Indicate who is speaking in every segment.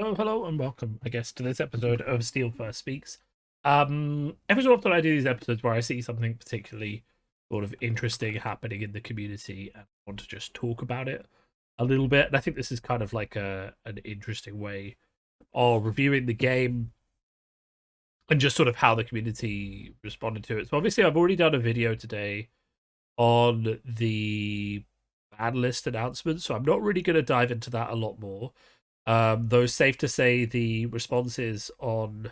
Speaker 1: Oh, hello and welcome, I guess, to this episode of Steelfur Speaks. Every so often I do these episodes where I see something particularly sort of interesting happening in the community and I want to just talk about it a little bit. And I think this is kind of like an interesting way of reviewing the game and just sort of how the community responded to it. So obviously I've already done a video today on the ban list announcement, so I'm not really going to dive into that a lot more. Though safe to say the responses on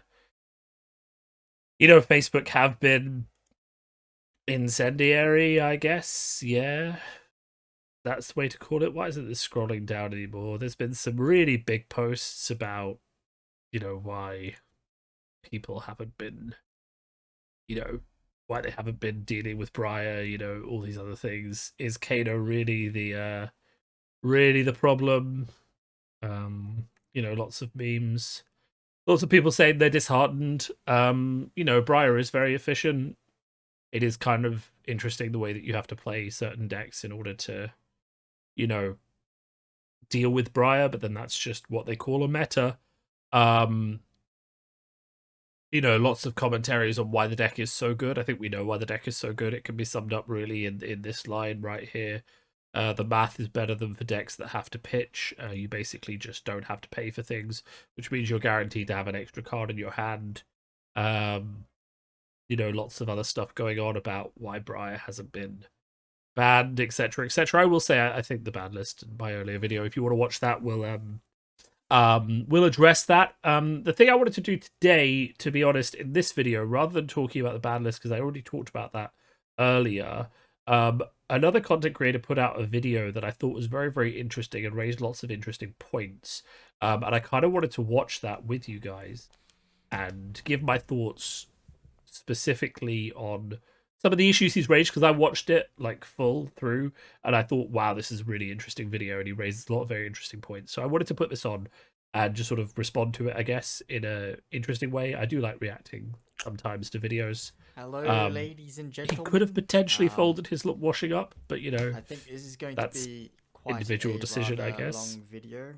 Speaker 1: Facebook have been incendiary, I guess. Yeah, that's the way to call it. Why isn't this scrolling down anymore? There's been some really big posts about why people haven't been you know why they haven't been dealing with Briar. All these other things. Is Kano really the problem? Lots of memes. Lots of people saying they're disheartened. Briar is very efficient. It is kind of interesting the way that you have to play certain decks in order to, you know, deal with Briar, but then that's just what they call a meta. Um, lots of commentaries on why the deck is so good. I think we know why the deck is so good. It can be summed up really in this line right here. The math is better than for decks that have to pitch. You basically just don't have to pay for things, which means you're guaranteed to have an extra card in your hand. Um, lots of other stuff going on about why Briar hasn't been banned, etc., etc. I will say I think the ban list in my earlier video, if you want to watch that, we'll address that. The thing I wanted to do today, to be honest, in this video, rather than talking about the ban list, because I already talked about that earlier, another content creator put out a video that I thought was very, very interesting and raised lots of interesting points. And I kind of wanted to watch that with you guys and give my thoughts specifically on some of the issues he's raised, because I watched it like full through and I thought, wow, this is a really interesting video and he raises a lot of very interesting points. So I wanted to put this on and just sort of respond to it, I guess, in a interesting way. I do like reacting sometimes to videos.
Speaker 2: Hello,
Speaker 1: Um,
Speaker 2: ladies and
Speaker 1: he could have
Speaker 2: gentlemen.
Speaker 1: potentially folded his washing up, but
Speaker 2: I think this is going to
Speaker 1: that's
Speaker 2: be quite
Speaker 1: individual
Speaker 2: a
Speaker 1: decision, I
Speaker 2: rather
Speaker 1: guess.
Speaker 2: long video.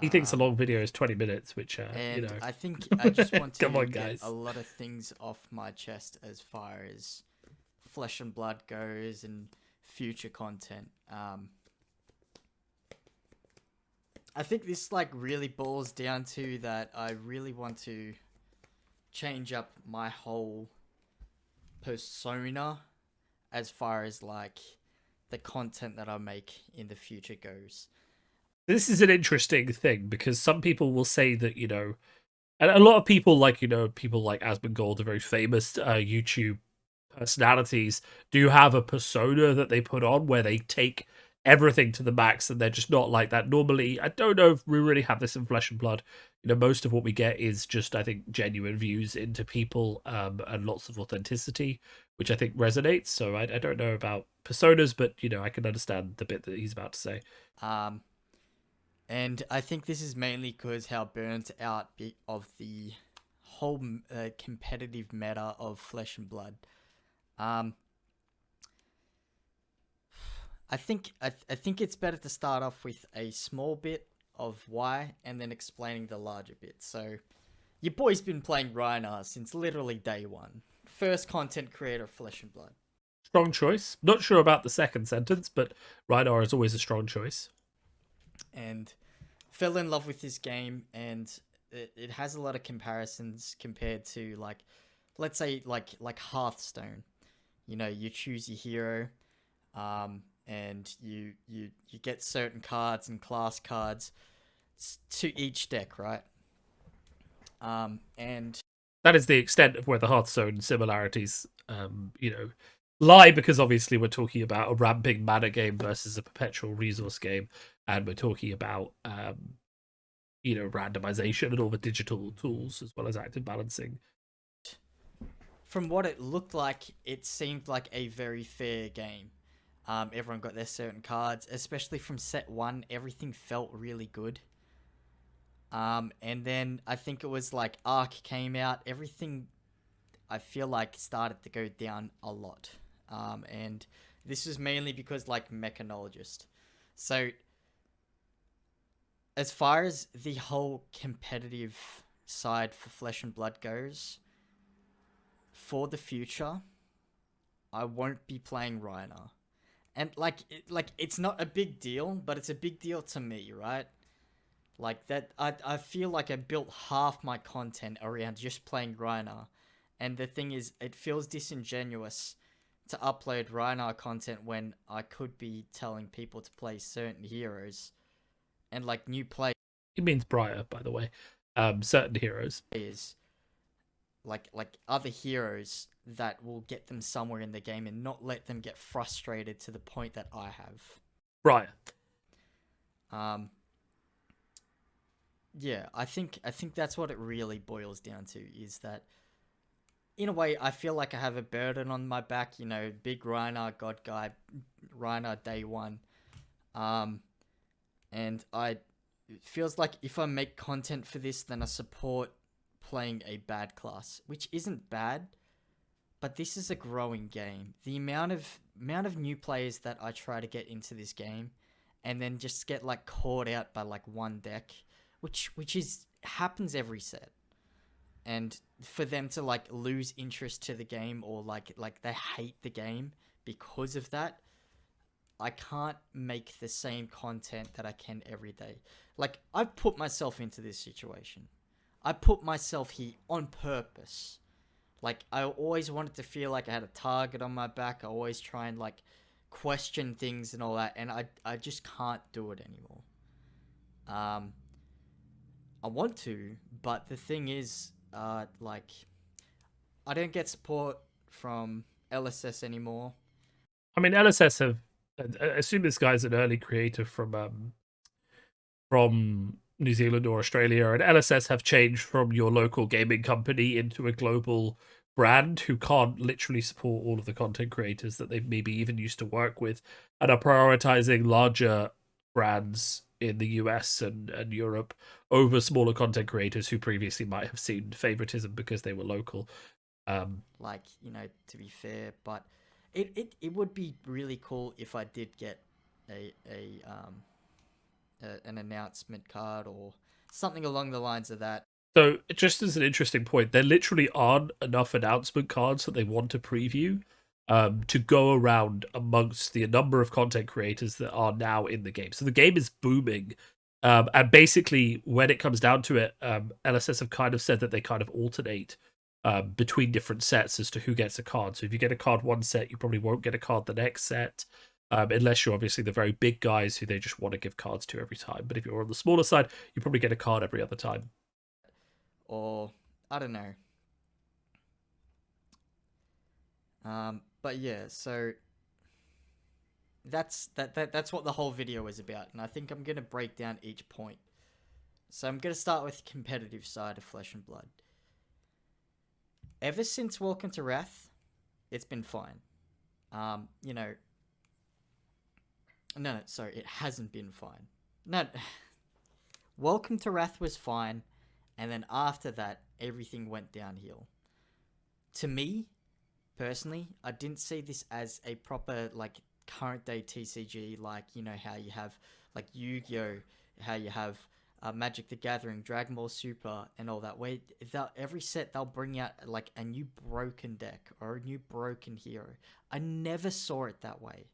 Speaker 1: He thinks a
Speaker 2: Um,
Speaker 1: long video is 20 minutes, which,
Speaker 2: and I think I just want
Speaker 1: come
Speaker 2: to
Speaker 1: on,
Speaker 2: get a
Speaker 1: guys.
Speaker 2: lot of things off my chest as far as Flesh and Blood goes and future content. I think this like really boils down to that I really want to change up my whole persona as far as like the content that I make in the future goes.
Speaker 1: This is an interesting thing because some people will say that, and a lot of people like, people like Asmongold, are very famous YouTube personalities, do have a persona that they put on where they take everything to the max and they're just not like that. Normally, I don't know if we really have this in Flesh and Blood. Most of what we get is just, I think, genuine views into people, and lots of authenticity, which I think resonates. So I don't know about personas, but, I can understand the bit that he's about to say.
Speaker 2: Um, and I think this is mainly because how burnt out of the whole competitive meta of Flesh and Blood. Um, I think it's better to start off with a small bit of why and then explaining the larger bit. So, your boy's been playing Rhinar since literally day one. First content creator of Flesh and Blood.
Speaker 1: Strong choice. Not sure about the second sentence, but Rhydar is always a strong choice.
Speaker 2: And fell in love with this game, and it has a lot of comparisons compared to like, let's say like Hearthstone. You know, you choose your hero, and you get certain cards and class cards to each deck, right? And
Speaker 1: That is the extent of where the Hearthstone similarities, lie, because obviously we're talking about a ramping mana game versus a perpetual resource game, and we're talking about, randomization and all the digital tools as well as active balancing.
Speaker 2: from what it looked like, it seemed like a very fair game. Everyone got their certain cards, especially from set one. Everything felt really good. And then I think it was like Arc came out. Everything I feel like started to go down a lot. And this was mainly because like Mechanologist. So as far as the whole competitive side for Flesh and Blood goes, for the future, I won't be playing Reiner. And like it's not a big deal, but it's a big deal to me, right? Like that, I feel like I built half my content around just playing Reiner, and the thing is, it feels disingenuous to upload Reiner content when I could be telling people to play certain heroes and like new
Speaker 1: He means Briar, by the way. Certain heroes.
Speaker 2: players, like other heroes that will get them somewhere in the game and not let them get frustrated to the point that I have.
Speaker 1: Briar.
Speaker 2: Um, yeah, I think that's what it really boils down to, is that in a way I feel like I have a burden on my back, you know, big Reiner god guy, Reiner day one. Um and it feels like if I make content for this, then I support playing a bad class, which isn't bad, but this is a growing game. The amount of new players that I try to get into this game and then just get like caught out by like one deck, which is happens every set. And for them to like lose interest to the game, or like they hate the game because of that, I can't make the same content that I can every day. Like, I've put myself into this situation. I put myself here on purpose. Like, I always wanted to feel like I had a target on my back. I always try and like question things and all that, and I just can't do it anymore. Um, I want to, but the thing is, like, I don't get support from LSS anymore.
Speaker 1: I mean, LSS have. I assume this guy's an early creator from New Zealand or Australia, and LSS have changed from your local gaming company into a global brand who can't literally support all of the content creators that they've maybe even used to work with, and are prioritizing larger brands in the US and Europe over smaller content creators who previously might have seen favoritism because they were local.
Speaker 2: Like, you know, to be fair, but it would be really cool if I did get an announcement card or something along the lines of that.
Speaker 1: So, just as an interesting point, there literally aren't enough announcement cards that they want to preview to go around amongst the number of content creators that are now in the game. So the game is booming. And basically, when it comes down to it, LSS have kind of said that they kind of alternate between different sets as to who gets a card. So if you get a card one set, you probably won't get a card the next set. Unless you're obviously the very big guys who they just want to give cards to every time. But if you're on the smaller side, you probably get a card every other time.
Speaker 2: Or I don't know. But yeah, so that's what the whole video is about, and I think I'm gonna break down each point. So I'm gonna start with the competitive side of Flesh and Blood. Ever since Welcome to Wrath, it's been fine. You know, no, sorry, it hasn't been fine. No, Welcome to Wrath was fine, and then after that, everything went downhill. To me, personally, I didn't see this as a proper like current day TCG, like, you know, how you have like Yu-Gi-Oh, how you have Magic the Gathering, Dragon Ball Super, and all that. Where every set they'll bring out like a new broken deck or a new broken hero. I never saw it that way.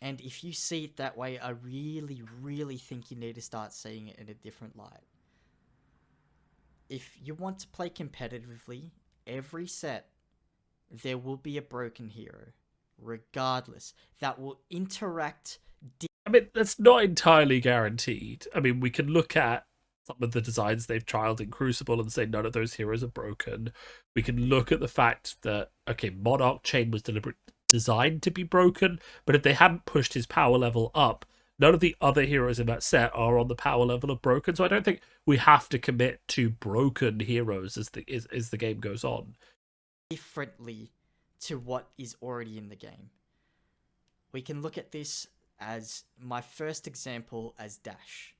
Speaker 2: And if you see it that way, I really, really think you need to start seeing it in a different light. If you want to play competitively, every set there will be a broken hero, regardless, that will interact.
Speaker 1: I mean, that's not entirely guaranteed. I mean, we can look at some of the designs they've trialed in Crucible and say none of those heroes are broken. We can look at the fact that, okay, Monarch Chain was deliberately designed to be broken, but if they hadn't pushed his power level up, none of the other heroes in that set are on the power level of broken. So I don't think we have to commit to broken heroes as the game goes on.
Speaker 2: Differently to what is already in the game. We can look at this as my first example as Dash.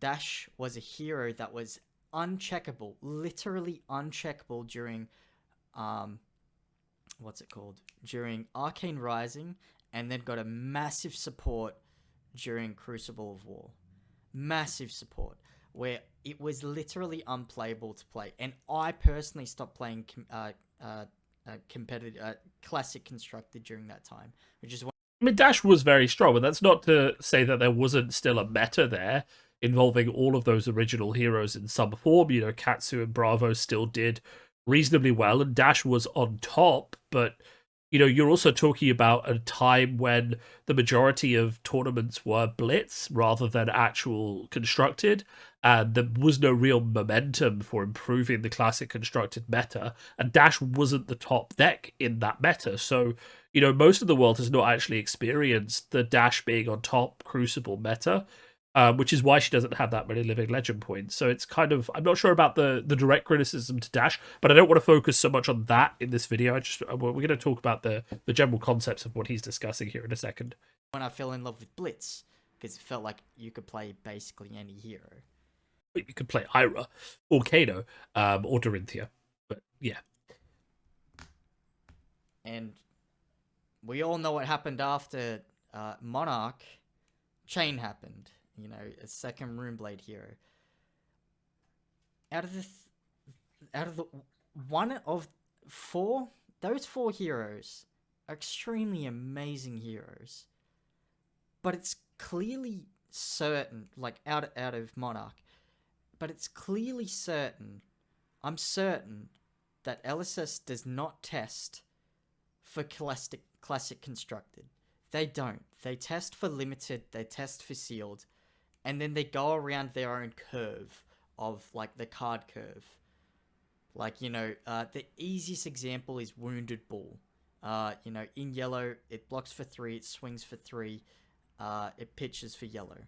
Speaker 2: Dash was a hero that was uncheckable, literally uncheckable during what's it called? During Arcane Rising, and then got a massive support during Crucible of War. massive support, where it was literally unplayable to play. And I personally stopped playing competitive classic constructed during that time, which is
Speaker 1: I mean, Dash was very strong, but that's not to say that there wasn't still a meta there involving all of those original heroes in some form. You know, Katsu and Bravo still did reasonably well, and Dash was on top, but you know, you're also talking about a time when the majority of tournaments were blitz rather than actual constructed, and there was no real momentum for improving the classic constructed meta, and Dash wasn't the top deck in that meta. So, you know, most of the world has not actually experienced the Dash being on top Crucible meta. Which is why she doesn't have that many living legend points. So it's kind of, I'm not sure about the direct criticism to Dash, but I don't want to focus so much on that in this video. We're going to talk about the general concepts of what he's discussing here in a second.
Speaker 2: when I fell in love with Blitz, because it felt like you could play basically any hero.
Speaker 1: You could play Ira or Kano or Dorinthia, but yeah.
Speaker 2: And we all know what happened after Monarch. Chain happened. You know, a second Runeblade hero. Out of the one of four, those four heroes are extremely amazing heroes. But it's clearly certain, like out of Monarch, but it's clearly certain, I'm certain, that LSS does not test for classic constructed. They don't. They test for limited, they test for sealed, and then they go around their own curve of, like, the card curve. Like, you know, the easiest example is Wounded Bull. You know, in yellow, it blocks for 3, it swings for 3, it pitches for yellow.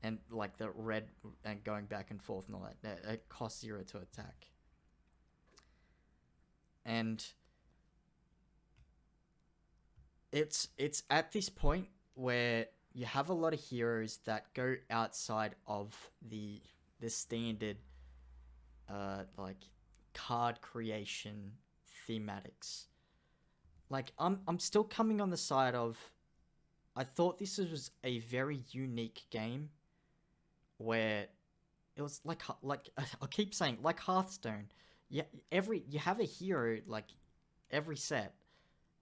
Speaker 2: And, like, the red and going back and forth and all that. It costs 0 to attack. And it's at this point where you have a lot of heroes that go outside of the standard like card creation thematics. Like I'm still coming on the side of, I thought this was a very unique game where it was like I keep saying, like Hearthstone. Yeah, you have a hero like every set,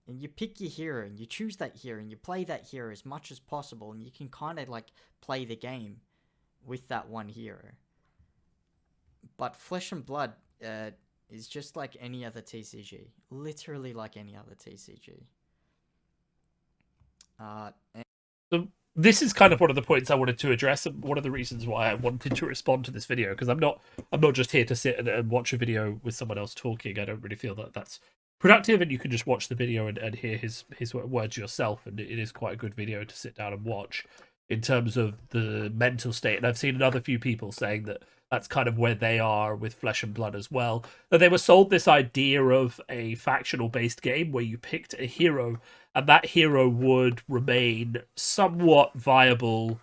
Speaker 2: and you pick your hero and you choose that hero and you play that hero as much as possible, and you can kind of like play the game with that one hero. But Flesh and Blood is just like any other TCG, literally like any other TCG.
Speaker 1: So this is kind of one of the points I wanted to address, and one of the reasons why I wanted to respond to this video, because I'm not just here to sit and watch a video with someone else talking. I don't really feel that that's productive, and you can just watch the video and hear his words yourself, and it is quite a good video to sit down and watch in terms of the mental state. And I've seen another few people saying that that's kind of where they are with Flesh and Blood as well, that they were sold this idea of a factional based game where you picked a hero and that hero would remain somewhat viable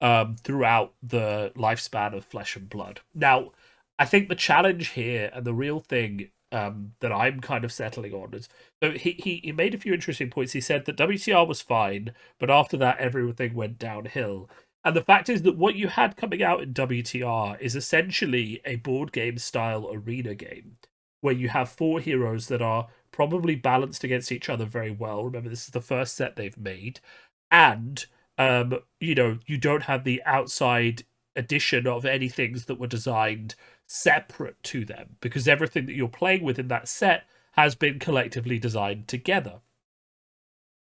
Speaker 1: throughout the lifespan of Flesh and Blood. Now, I think the challenge here and the real thing that I'm kind of settling on is, so he made a few interesting points. He said that WTR was fine, but after that everything went downhill. And the fact is that what you had coming out in WTR is essentially a board game style arena game where you have 4 heroes that are probably balanced against each other very well. Remember, this is the first set they've made. And, you know, you don't have the outside addition of any things that were designed separate to them, because everything that you're playing with in that set has been collectively designed together.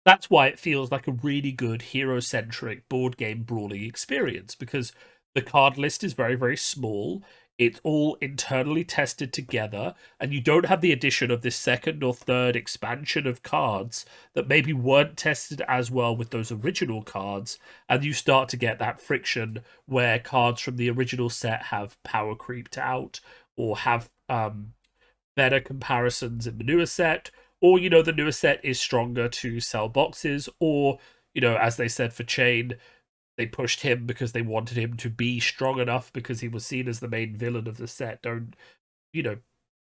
Speaker 1: That's why it feels like a really good hero-centric board game brawling experience, because the card list is very, very small. It's all internally tested together, and you don't have the addition of this second or third expansion of cards that maybe weren't tested as well with those original cards, and you start to get that friction where cards from the original set have power creeped out or have better comparisons in the newer set, or, you know, the newer set is stronger to sell boxes, or, you know, as they said for Chain, they pushed him because they wanted him to be strong enough because he was seen as the main villain of the set. Don't, you know,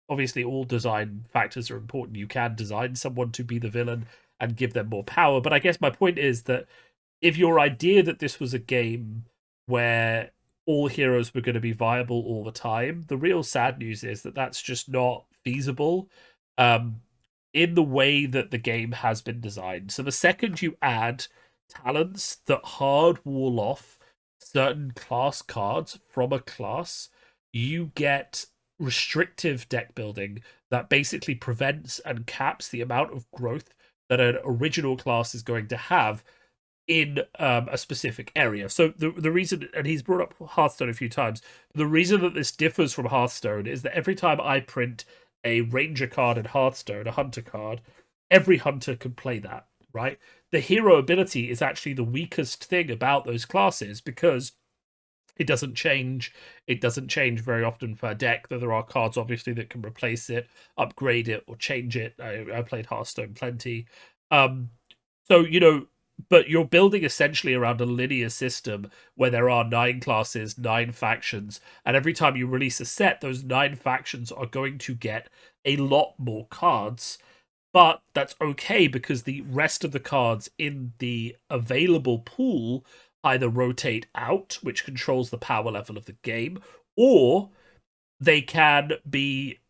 Speaker 1: obviously all design factors are important. You can design someone to be the villain and give them more power. But I guess my point is that if your idea that this was a game where all heroes were going to be viable all the time. The real sad news is that that's just not feasible um, in the way that the game has been designed. So the second you add talents that hard wall off certain class cards from a class, you get restrictive deck building that basically prevents and caps the amount of growth that an original class is going to have in a specific area. So the reason, and he's brought up Hearthstone a few times, the reason that this differs from Hearthstone is that every time I print a ranger card in Hearthstone, a hunter card, every hunter can play that, right? The hero ability is actually the weakest thing about those classes because it doesn't change. It doesn't change very often per deck, though there are cards obviously that can replace it, upgrade it, or change it. I played Hearthstone plenty. Um, so, but you're building essentially around a linear system where there are 9 classes, 9 factions, and every time you release a set, those 9 factions are going to get a lot more cards. But that's okay because the rest of the cards in the available pool either rotate out, which controls the power level of the game, or they can be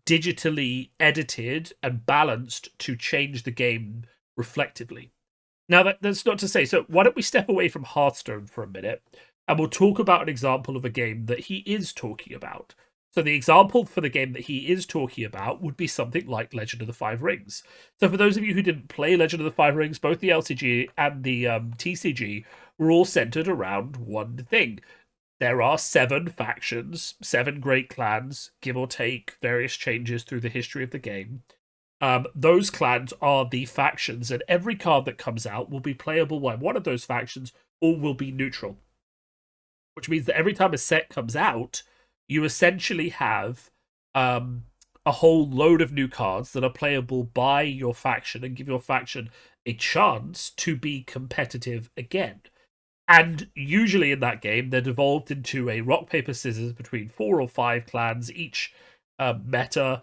Speaker 1: digitally edited and balanced to change the game reflectively. Now, that's not to say, so why don't we step away from Hearthstone for a minute and we'll talk about an example of a game that he is talking about. So, the example for the game that he is talking about would be something like Legend of the Five Rings. So, for those of you who didn't play Legend of the Five Rings, both the LCG and the TCG were all centered around one thing. There are 7 factions, 7 great clans, give or take various changes through the history of the game. Those clans are the factions, and every card that comes out will be playable by one of those factions or will be neutral. Which means that every time a set comes out, you essentially have a whole load of new cards that are playable by your faction and give your faction a chance to be competitive again. And usually in that game, they're devolved into a rock, paper, scissors between 4 or 5 clans, each meta,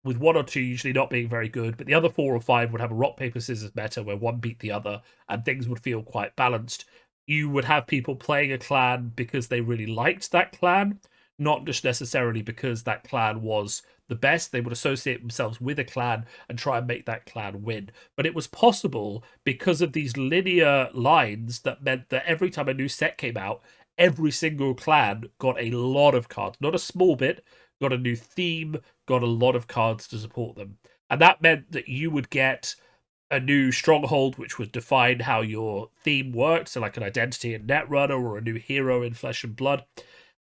Speaker 1: with 1 or 2 usually not being very good, but the other 4 or 5 would have a rock, paper, scissors meta where one beat the other, and things would feel quite balanced. You would have people playing a clan because they really liked that clan, not just necessarily because that clan was the best. They would associate themselves with a clan and try and make that clan win. But it was possible because of these linear lines that meant that every time a new set came out, every single clan got a lot of cards, not a small bit, got a new theme, got a lot of cards to support them. And that meant that you would get a new stronghold, which would define how your theme worked, so like an identity in Netrunner or a new hero in Flesh and Blood.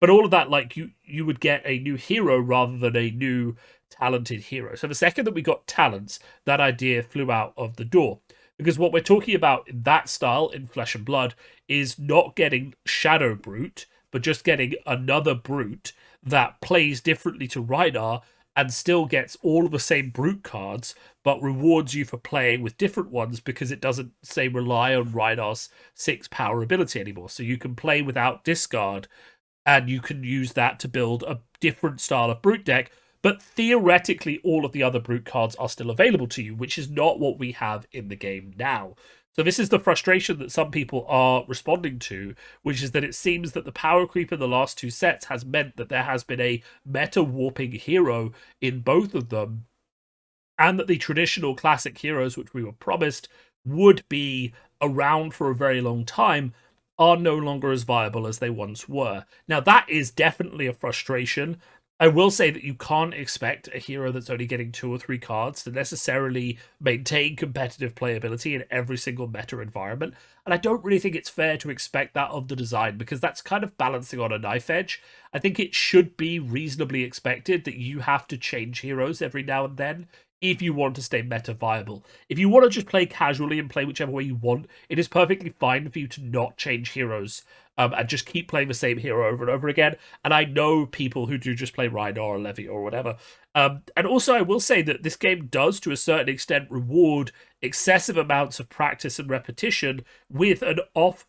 Speaker 1: But all of that, like you would get a new hero rather than a new talented hero. So the second that we got talents, that idea flew out of the door. Because what we're talking about in that style in Flesh and Blood is not getting Shadow Brute, but just getting another Brute that plays differently to Rhinar and still gets all of the same Brute cards, but rewards you for playing with different ones because it doesn't, say, rely on Rhinar's 6 power ability anymore. So you can play without discard, and you can use that to build a different style of Brute deck, but theoretically all of the other Brute cards are still available to you, which is not what we have in the game now. So this is the frustration that some people are responding to, which is that it seems that the power creep in the last 2 sets has meant that there has been a meta warping hero in both of them, and that the traditional classic heroes, which we were promised would be around for a very long time, are no longer as viable as they once were. Now, that is definitely a frustration. I will say that you can't expect a hero that's only getting 2 or 3 cards to necessarily maintain competitive playability in every single meta environment. And I don't really think it's fair to expect that of the design because that's kind of balancing on a knife edge. I think it should be reasonably expected that you have to change heroes every now and then if you want to stay meta viable. If you want to just play casually and play whichever way you want, it is perfectly fine for you to not change heroes and just keep playing the same hero over and over again. And I know people who do just play Rhino or Levy or whatever, And also, I will say that this game does, to a certain extent, reward excessive amounts of practice and repetition with an off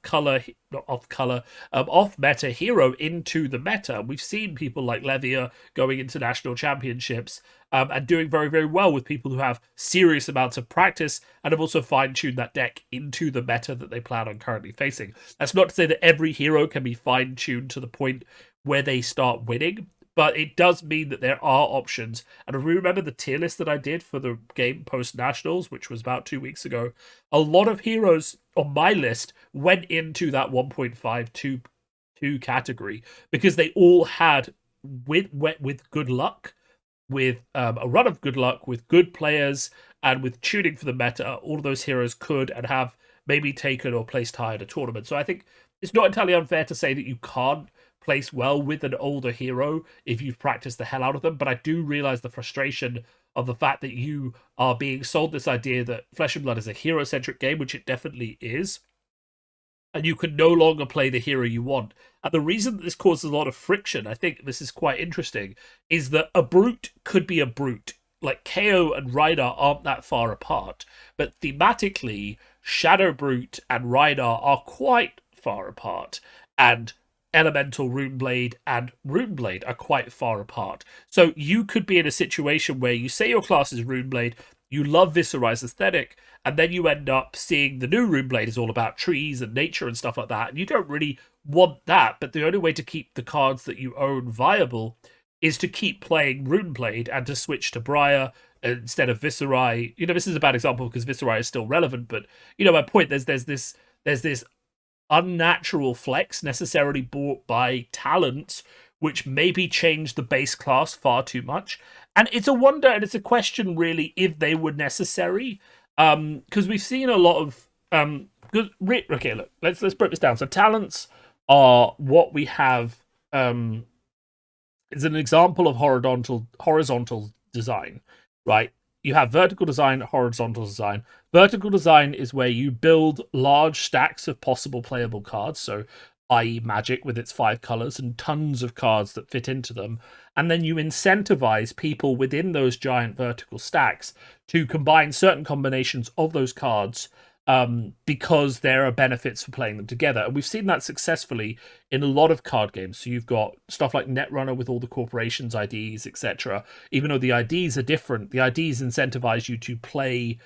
Speaker 1: meta hero into the meta. We've seen people like Levia going into national championships and doing very, very well with people who have serious amounts of practice and have also fine tuned that deck into the meta that they plan on currently facing. That's not to say that every hero can be fine tuned to the point where they start winning, but it does mean that there are options. And if we remember the tier list that I did for the game post nationals, which was about 2 weeks ago, a lot of heroes on my list went into that 1.522 category because they all had with good luck, with a run of good luck, with good players, and with tuning for the meta. All of those heroes could and have maybe taken or placed high in a tournament. So I think it's not entirely unfair to say that you can't place well with an older hero if you've practiced the hell out of them. But I do realize the frustration of the fact that you are being sold this idea that Flesh and Blood is a hero-centric game, which it definitely is, and you can no longer play the hero you want. And the reason that this causes a lot of friction, I think this is quite interesting, is that a brute could be a brute. Like KO and Rhydar aren't that far apart, but thematically, Shadow Brute and Rhydar are quite far apart, and Elemental Runeblade and Runeblade are quite far apart. So you could be in a situation where you say your class is Runeblade, you love Viserai's aesthetic, and then you end up seeing the new Runeblade is all about trees and nature and stuff like that, and you don't really want that, but the only way to keep the cards that you own viable is to keep playing Runeblade and to switch to Briar instead of Viserai. You know, this is a bad example because Viserai is still relevant, but you know my point. There's this unnatural flex necessarily brought by talent, which maybe changed the base class far too much. And it's a wonder and it's a question really if they were necessary. Because we've seen a lot of okay, look, let's break this down. So talents are what we have is an example of horizontal design, right? You have vertical design, horizontal design. Vertical design is where you build large stacks of possible playable cards, so i.e. Magic with its 5 colors and tons of cards that fit into them, and then you incentivize people within those giant vertical stacks to combine certain combinations of those cards because there are benefits for playing them together. And we've seen that successfully in a lot of card games. So you've got stuff like Netrunner with all the corporations' IDs, etc. Even though the IDs are different, the IDs incentivize you to play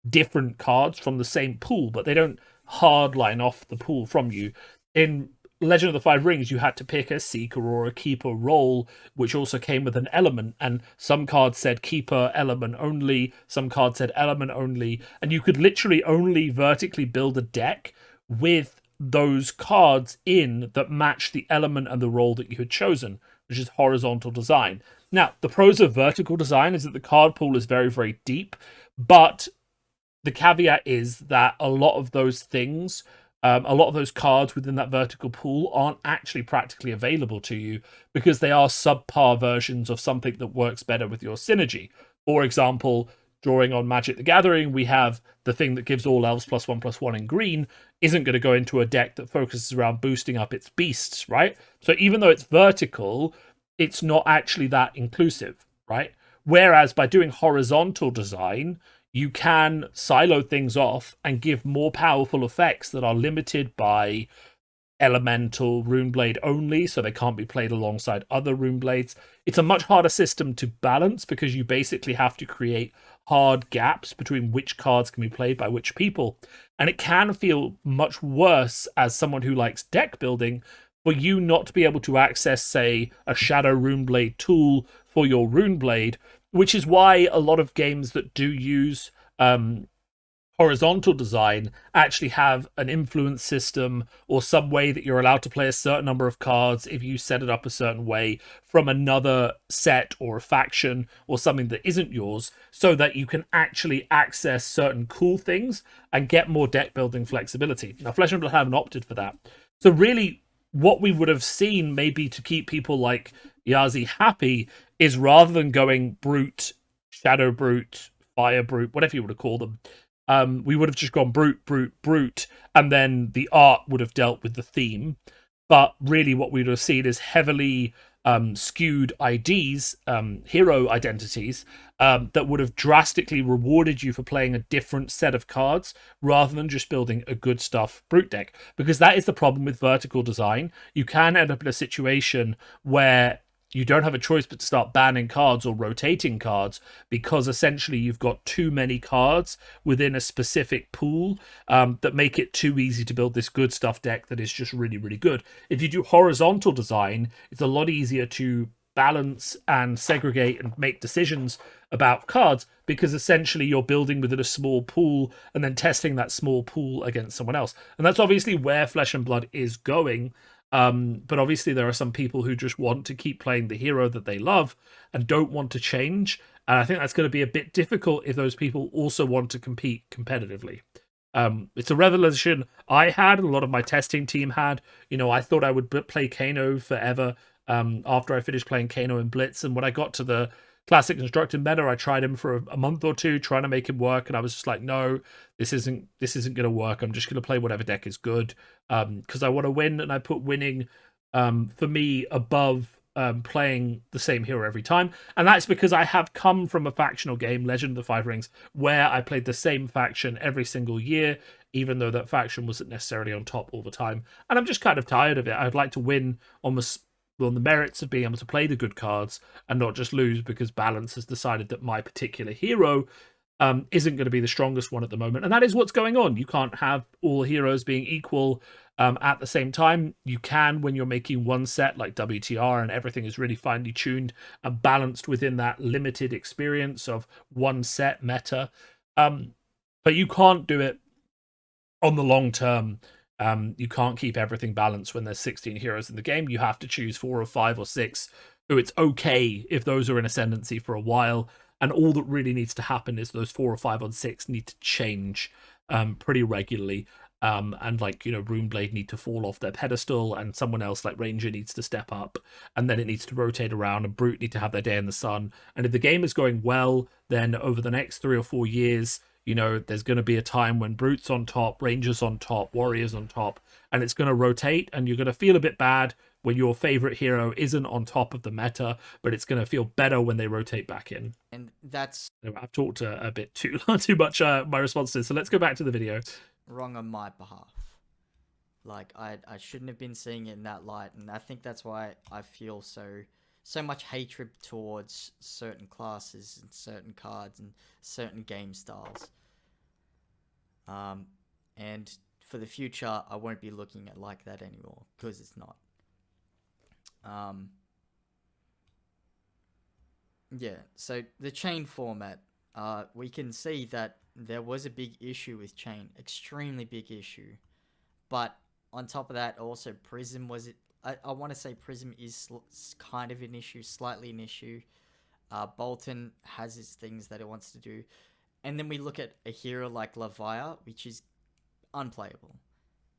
Speaker 1: different cards from the same pool, but they don't hardline off the pool from you. In Legend of the Five Rings, you had to pick a Seeker or a Keeper role, which also came with an element, and some cards said Keeper element only, some cards said element only, and you could literally only vertically build a deck with those cards in that match the element and the role that you had chosen, which is horizontal design. Now, the pros of vertical design is that the card pool is very, very deep, but the caveat is that a lot of those things, a lot of those cards within that vertical pool aren't actually practically available to you because they are subpar versions of something that works better with your synergy. For example, drawing on Magic the Gathering, we have the thing that gives all elves +1/+1 in green isn't going to go into a deck that focuses around boosting up its beasts, right? So even though it's vertical, it's not actually that inclusive, right? Whereas by doing horizontal design, you can silo things off and give more powerful effects that are limited by elemental Runeblade only, so they can't be played alongside other Runeblades. It's a much harder system to balance because you basically have to create hard gaps between which cards can be played by which people. And it can feel much worse as someone who likes deck building for you not to be able to access, say, a Shadow Runeblade tool for your Runeblade, which is why a lot of games that do use horizontal design actually have an influence system or some way that you're allowed to play a certain number of cards if you set it up a certain way from another set or a faction or something that isn't yours, so that you can actually access certain cool things and get more deck building flexibility. Now, Flesh and Blood haven't opted for that. So really, what we would have seen maybe to keep people like Yazi happy is rather than going brute, shadow brute, fire brute, whatever you want to call them, we would have just gone brute, brute, brute, and then the art would have dealt with the theme. But really what we would have seen is heavily skewed IDs, hero identities, that would have drastically rewarded you for playing a different set of cards rather than just building a good stuff brute deck. Because that is the problem with vertical design. You can end up in a situation where you don't have a choice but to start banning cards or rotating cards, because essentially you've got too many cards within a specific pool, that make it too easy to build this good stuff deck that is just really, really good. If you do horizontal design, it's a lot easier to balance and segregate and make decisions about cards, because essentially you're building within a small pool and then testing that small pool against someone else. And that's obviously where Flesh and Blood is going. But obviously there are some people who just want to keep playing the hero that they love and don't want to change. And I think that's going to be a bit difficult if those people also want to compete competitively. It's a revelation I had, and a lot of my testing team had. You know, I thought I would play Kano forever after I finished playing Kano in Blitz. And when I got to the Classic Constructed meta, I tried him for a month or two, trying to make him work, and I was just like, no, this isn't going to work. I'm just going to play whatever deck is good, because I want to win, and I put winning for me above playing the same hero every time. And that's because I have come from a factional game, Legend of the Five Rings, where I played the same faction every single year, even though that faction wasn't necessarily on top all the time. And I'm just kind of tired of it. I'd like to win on the merits of being able to play the good cards and not just lose because balance has decided that my particular hero isn't going to be the strongest one at the moment. And that is what's going on. You can't have all heroes being equal at the same time. You can when you're making one set like WTR and everything is really finely tuned and balanced within that limited experience of one set meta. But you can't do it on the long term. You can't keep everything balanced when there's 16 heroes in the game. You have to choose 4 or 5 or 6 who it's okay if those are in ascendancy for a while. And all that really needs to happen is those 4 or 5 or 6 need to change pretty regularly. And like, you know, Runeblade need to fall off their pedestal, and someone else like Ranger needs to step up, and then it needs to rotate around, and Brute need to have their day in the sun. And if the game is going well, then over the next 3 or 4 years, you know, there's going to be a time when Brute's on top, Rangers on top, Warriors on top, and it's going to rotate, and you're going to feel a bit bad when your favorite hero isn't on top of the meta, but it's going to feel better when they rotate back in.
Speaker 2: And that's
Speaker 1: I've talked a bit too much my responses, so let's go back to the video.
Speaker 2: wrong on my behalf. Like, I shouldn't have been seeing it in that light, and I think that's why I feel so much hatred towards certain classes and certain cards and certain game styles. And for the future, I won't be looking at like that anymore, because it's not. Yeah, so the chain format, we can see that there was a big issue with chain, extremely big issue. But on top of that, also Prism was it. I want to say Prism is kind of an issue, slightly an issue. Bolton has his things that it wants to do. And then we look at a hero like Levia, which is unplayable.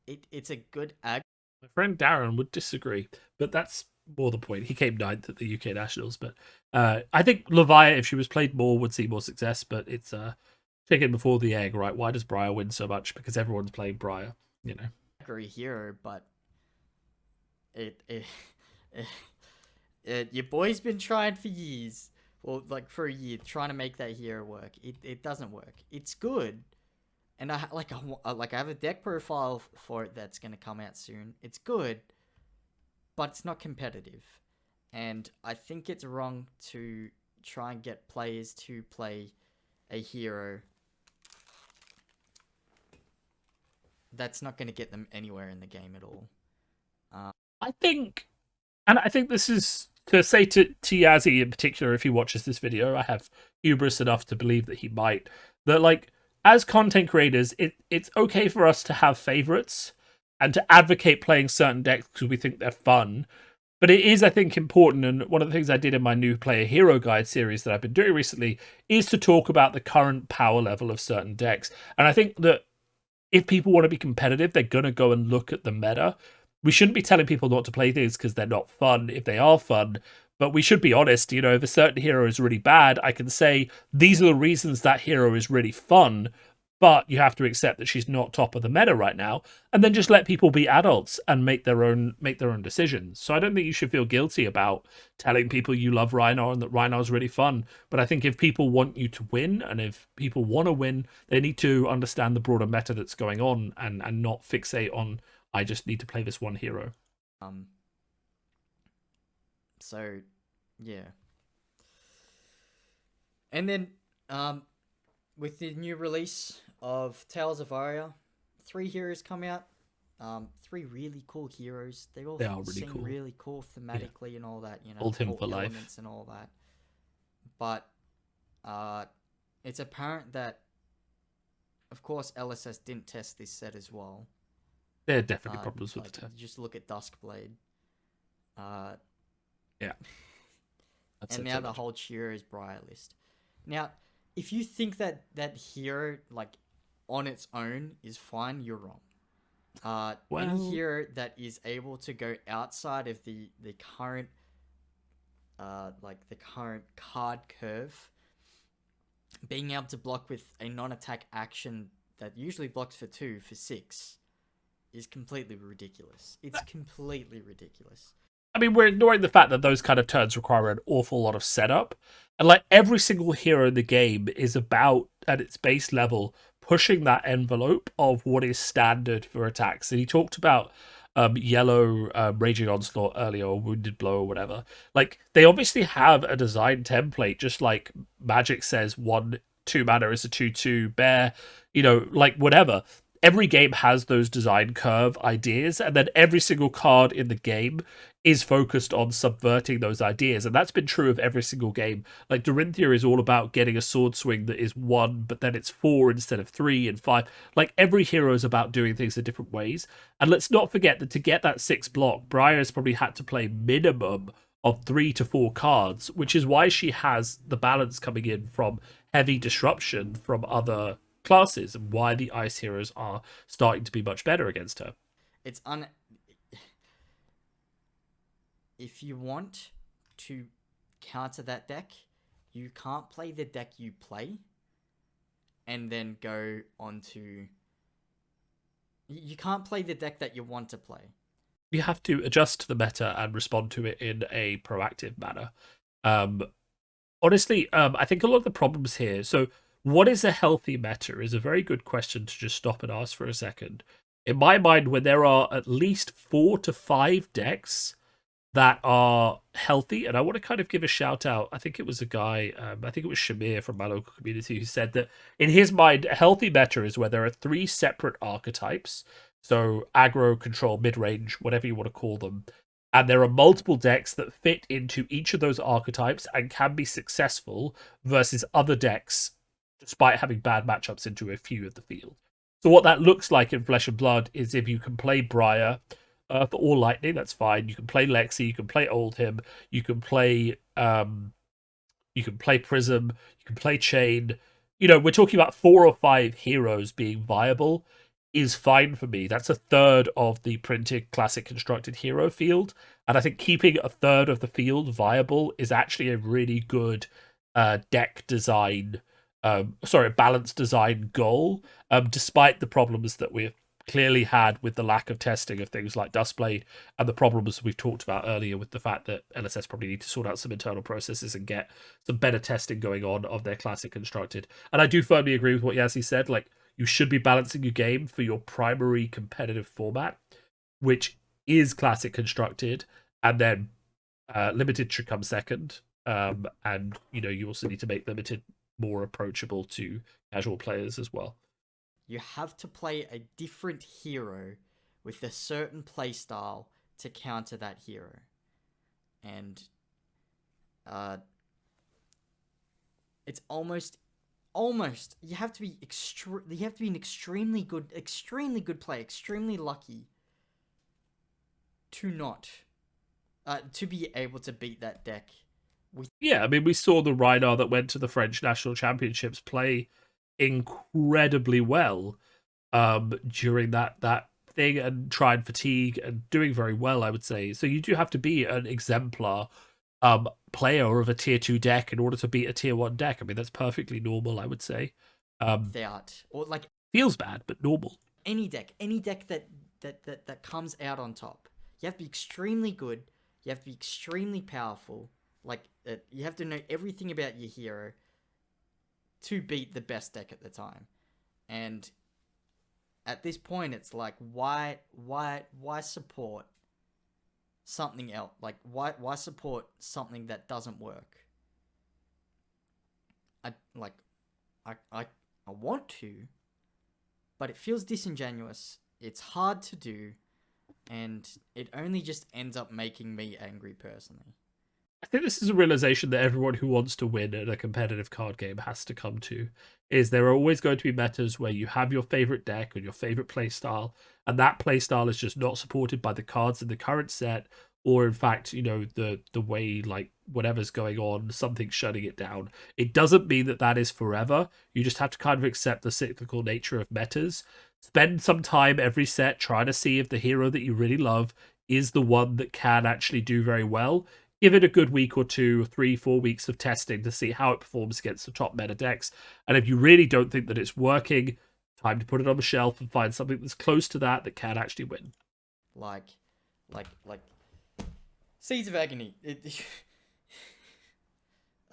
Speaker 2: It's a good ag.
Speaker 1: My friend Darren would disagree, but that's more the point. He came 9th at the UK Nationals, but I think Levia, if she was played more, would see more success, but it's chicken before the egg, right? Why does Briar win so much? Because everyone's playing Briar, you know.
Speaker 2: Hero, but your boy's been trying for years, or like for a year, trying to make that hero work. It doesn't work. It's good, and I have a deck profile for it that's gonna come out soon. It's good, but it's not competitive, and I think it's wrong to try and get players to play a hero that's not going to get them anywhere in the game at all.
Speaker 1: I think this is to say to Yazi in particular, if he watches this video, I have hubris enough to believe that he might, that like, as content creators, it's okay for us to have favorites and to advocate playing certain decks because we think they're fun. But it is, I think, important, and one of the things I did in my new player hero guide series that I've been doing recently is to talk about the current power level of certain decks. And I think that if people want to be competitive, they're going to go and look at the meta. We shouldn't be telling people not to play things because they're not fun if they are fun. But we should be honest, you know, if a certain hero is really bad, I can say these are the reasons that hero is really fun. but you have to accept that she's not top of the meta right now, and then just let people be adults and make their own decisions. So I don't think you should feel guilty about telling people you love Rhino and that Rhino is really fun. But I think if people want you to win, and if people want to win, they need to understand the broader meta that's going on, and not fixate on, I just need to play this one hero.
Speaker 2: So yeah. And then with the new release of Tales of Aria, 3 heroes come out. 3 really cool heroes. They all
Speaker 1: are really
Speaker 2: seem
Speaker 1: cool.
Speaker 2: really cool thematically and all that, you know,
Speaker 1: Hold him
Speaker 2: all
Speaker 1: for life.
Speaker 2: elements and all that. But it's apparent that, of course, LSS didn't test this set as well.
Speaker 1: There are definitely problems with the test.
Speaker 2: Just look at Duskblade.
Speaker 1: Yeah.
Speaker 2: And now the whole Chiro is Briar list. Now, if you think that hero, like, on its own is fine, you're wrong. Any hero that is able to go outside of the current the current card curve, being able to block with a non-attack action that usually blocks for 2 for 6 is completely ridiculous. It's completely ridiculous.
Speaker 1: I mean, we're ignoring the fact that those kind of turns require an awful lot of setup. And like every single hero in the game is about, at its base level, pushing that envelope of what is standard for attacks. And he talked about yellow Raging Onslaught earlier, or Wounded Blow, or whatever. Like, they obviously have a design template, just like Magic says 1/2 mana is a 2/2 bear, you know, like whatever. Every game has those design curve ideas, and then every single card in the game is focused on subverting those ideas, and that's been true of every single game. Like, Dorinthia is all about getting a sword swing that is 1, but then it's 4 instead of 3 and 5. Like, every hero is about doing things in different ways. And let's not forget that to get that 6 block, Briar has probably had to play minimum of 3 to 4 cards, which is why she has the balance coming in from heavy disruption from other classes, and why the ice heroes are starting to be much better against her.
Speaker 2: If you want to counter that deck, you can't play the deck you play and then go on to... You can't play the deck that you want to play.
Speaker 1: You have to adjust to the meta and respond to it in a proactive manner. Honestly, I think a lot of the problems here... So, what is a healthy meta is a very good question to just stop and ask for a second. In my mind, when there are at least 4 to 5 decks that are healthy, and I want to kind of give a shout out. I think it was a guy, I think it was Shamir from my local community, who said that in his mind, a healthy meta is where there are 3 separate archetypes. So aggro, control, mid-range, whatever you want to call them. And there are multiple decks that fit into each of those archetypes and can be successful versus other decks, despite having bad matchups into a few of the field. So what that looks like in Flesh and Blood is if you can play Briar, for all lightning, that's fine. You can play Lexi, you can play Oldhim, you can play Prism, you can play Chain. You know, we're talking about 4 or 5 heroes being viable is fine for me. That's a third of the printed classic constructed hero field, and I think keeping a third of the field viable is actually a really good deck design, balance design goal, despite the problems that we've clearly had with the lack of testing of things like Duskblade, and the problems we've talked about earlier with the fact that LSS probably need to sort out some internal processes and get some better testing going on of their classic constructed. And I do firmly agree with what Yazi said. Like, you should be balancing your game for your primary competitive format, which is classic constructed, and then limited should come second. And you know, you also need to make limited more approachable to casual players as well.
Speaker 2: You have to play a different hero with a certain playstyle to counter that hero. And it's almost you have to be an extremely good player, extremely lucky to not to be able to beat that deck.
Speaker 1: Yeah, I mean, we saw the Rhinar that went to the French National Championships play incredibly well during that thing, and tried fatigue and doing very well, I would say. So you do have to be an exemplar player of a tier 2 deck in order to beat a tier 1 deck. I mean, that's perfectly normal, I would say.
Speaker 2: without, or like
Speaker 1: Feels bad, but normal.
Speaker 2: any deck that comes out on top. You have to be extremely good. You have to be extremely powerful. Like you have to know everything about your hero to beat the best deck at the time. And at this point, it's like, why support something else? Like, why support something that doesn't work? I want to, but it feels disingenuous. It's hard to do, and it only just ends up making me angry personally.
Speaker 1: I think this is a realization that everyone who wants to win at a competitive card game has to come to, is there are always going to be metas where you have your favorite deck or your favorite playstyle, and that playstyle is just not supported by the cards in the current set, or in fact, the way, like, whatever's going on, something's shutting it down. It doesn't mean that that is forever. You just have to kind of accept the cyclical nature of metas. Spend some time every set trying to see if the hero that you really love is the one that can actually do very well. Give it a good week or 2, 3, 4 weeks of testing to see how it performs against the top meta decks. And if you really don't think that it's working, time to put it on the shelf and find something that's close to that can actually win.
Speaker 2: Like Seeds of Agony,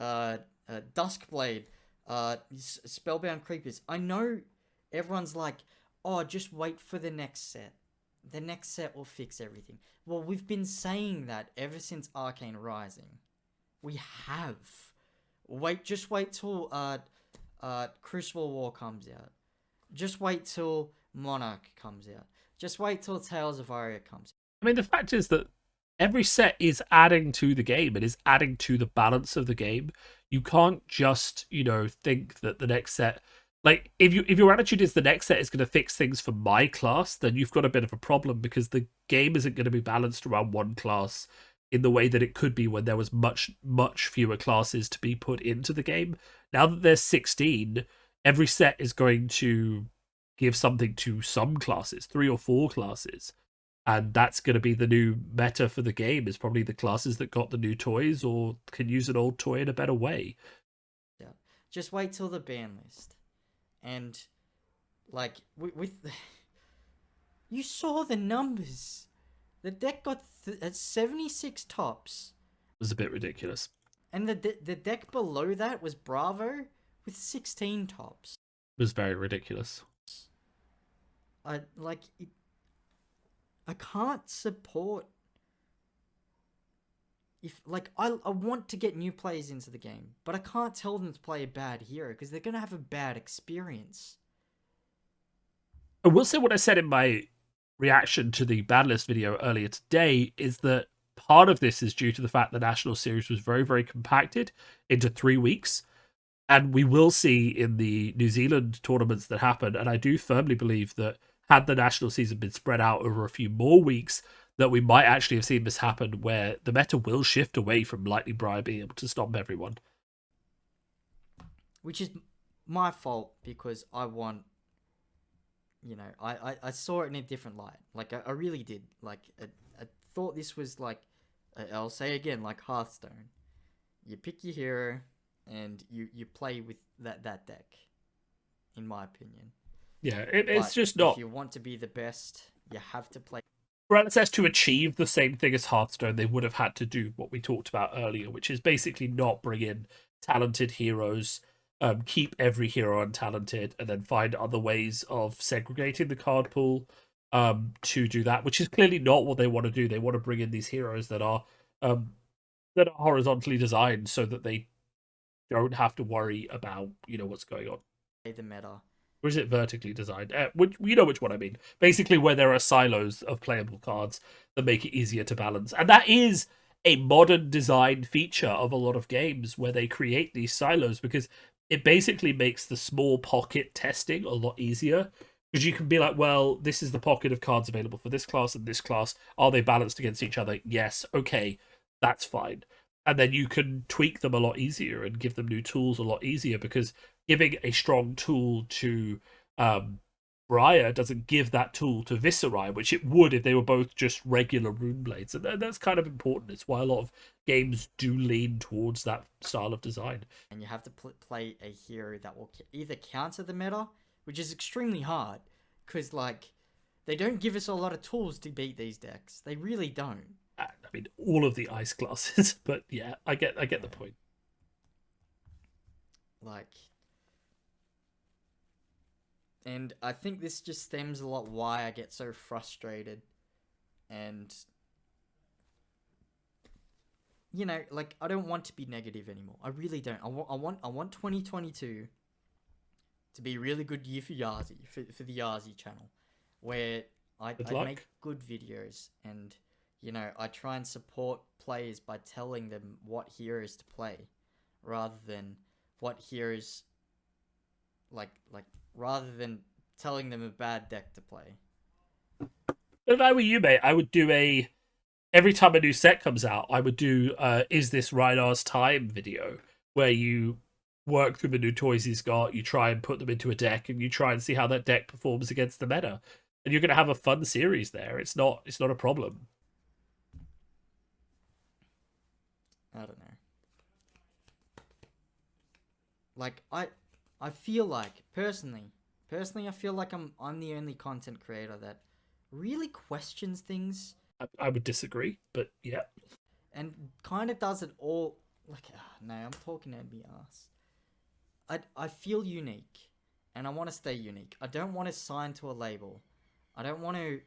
Speaker 2: Duskblade, Spellbound Creepers. I know everyone's like, oh, just wait for the next set. The next set will fix everything. Well, we've been saying that ever since Arcane Rising. We have. Just wait till Crucible War comes out. Just wait till Monarch comes out. Just wait till Tales of Aria comes out.
Speaker 1: I mean, the fact is that every set is adding to the game. It is adding to the balance of the game. You can't just, think that the next set, like, if your attitude is the next set is going to fix things for my class, then you've got a bit of a problem, because the game isn't going to be balanced around one class in the way that it could be when there was much, much fewer classes to be put into the game. Now that there's 16, every set is going to give something to some classes, 3 or 4 classes. And that's going to be the new meta for the game, is probably the classes that got the new toys or can use an old toy in a better way.
Speaker 2: Yeah. Just wait till the ban list. And, like, with you saw the numbers. The deck got 76 tops.
Speaker 1: It was a bit ridiculous.
Speaker 2: And the deck below that was Bravo with 16 tops.
Speaker 1: It was very ridiculous.
Speaker 2: I can't support. If, like, I want to get new players into the game, but I can't tell them to play a bad hero because they're going to have a bad experience.
Speaker 1: I will say what I said in my reaction to the ban list video earlier today is that part of this is due to the fact the National Series was very, very compacted into 3 weeks. And we will see in the New Zealand tournaments that happen, and I do firmly believe that had the national season been spread out over a few more weeks, that we might actually have seen this happen, where the meta will shift away from Lightning Briar being able to stomp everyone.
Speaker 2: Which is my fault, because I want, I saw it in a different light. Like, I really did. Like, I thought this was like, I'll say again, like Hearthstone. You pick your hero, and you play with that deck, in my opinion.
Speaker 1: Yeah, it's just not.
Speaker 2: If you want to be the best, you have to play.
Speaker 1: For LSS to achieve the same thing as Hearthstone, they would have had to do what we talked about earlier, which is basically not bring in talented heroes, keep every hero untalented, and then find other ways of segregating the card pool to do that, which is clearly not what they want to do. They want to bring in these heroes that are horizontally designed so that they don't have to worry about what's going on.
Speaker 2: The meta.
Speaker 1: Or is it vertically designed? Which one I mean. Basically, where there are silos of playable cards that make it easier to balance. And that is a modern design feature of a lot of games, where they create these silos, because it basically makes the small pocket testing a lot easier. Because you can be like, well, this is the pocket of cards available for this class and this class. Are they balanced against each other? Yes. Okay, that's fine. And then you can tweak them a lot easier and give them new tools a lot easier, because giving a strong tool to Briar doesn't give that tool to Viserai, which it would if they were both just regular rune blades. And that's kind of important. It's why a lot of games do lean towards that style of design.
Speaker 2: And you have to play a hero that will either counter the meta, which is extremely hard, because like they don't give us a lot of tools to beat these decks. They really don't.
Speaker 1: I mean, all of the ice classes, but yeah, I get the point.
Speaker 2: Like, and I think this just stems a lot why I get so frustrated, and you know, like I don't want to be negative anymore. I really don't. I want 2022 to be a really good year for Yazi, for the Yazi channel, where I make good videos and, you know, I try and support players by telling them what heroes to play, rather than what heroes, rather than telling them a bad deck to play.
Speaker 1: If I were you, mate, I would do every time a new set comes out, I would do Is This Reinar's Time video, where you work through the new toys he's got, you try and put them into a deck, and you try and see how that deck performs against the meta. And you're going to have a fun series there. It's not a problem.
Speaker 2: I don't know. Like I feel like personally I feel like I'm the only content creator that really questions things.
Speaker 1: I would disagree, but yeah.
Speaker 2: And kind of does it all like no, I'm talking out my ass. I feel unique, and I want to stay unique. I don't want to sign to a label. I don't want to.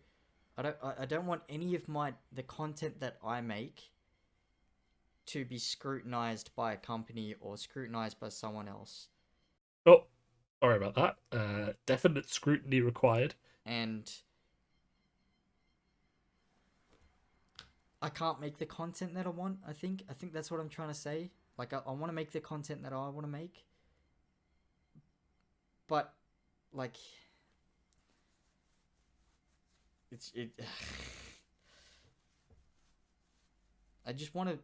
Speaker 2: I don't want any of the content that I make to be scrutinized by a company or scrutinized by someone else.
Speaker 1: Oh, sorry about that. Definite scrutiny required.
Speaker 2: And I can't make the content that I want. I think that's what I'm trying to say. Like I want to make the content that I want to make. But like I just want to,